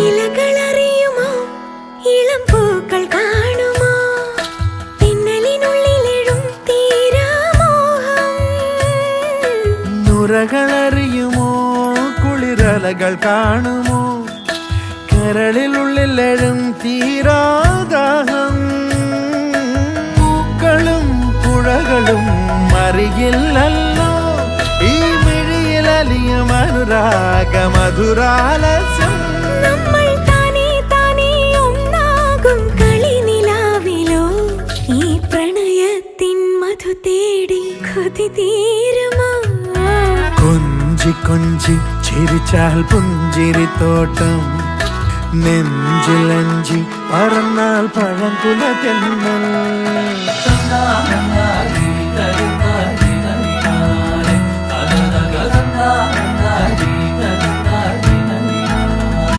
ഇലകളറിയുമോ ഇളം പൂക്കൾ കാണുമോ പിന്നലിനുള്ളിലെഴും തീരാമോഹം നുരകളറിയുമോ കുളിരലകൾ കാണുമോ കരളിലുള്ളിലെഴും തീരാദാഹം പൂക്കളും പുഴകളും അറിയില്ലല്ലോ ഈ മിഴിയിലലിയും അനുരാഗ മധുരാലസ്യം നമ്മൾ താനേ താനേ ഒന്നാകും കളിനിലാവിലോ ഈ പ്രണയത്തിൻ മധു തേടി കൊതി തീരുമോ കൊഞ്ചി കൊഞ്ചി ചിരിച്ചാൽ പുഞ്ചിരിത്തോട്ടം നെഞ്ചിലഞ്ചി പറന്നാൽ പഴംകുല തെന്നൽ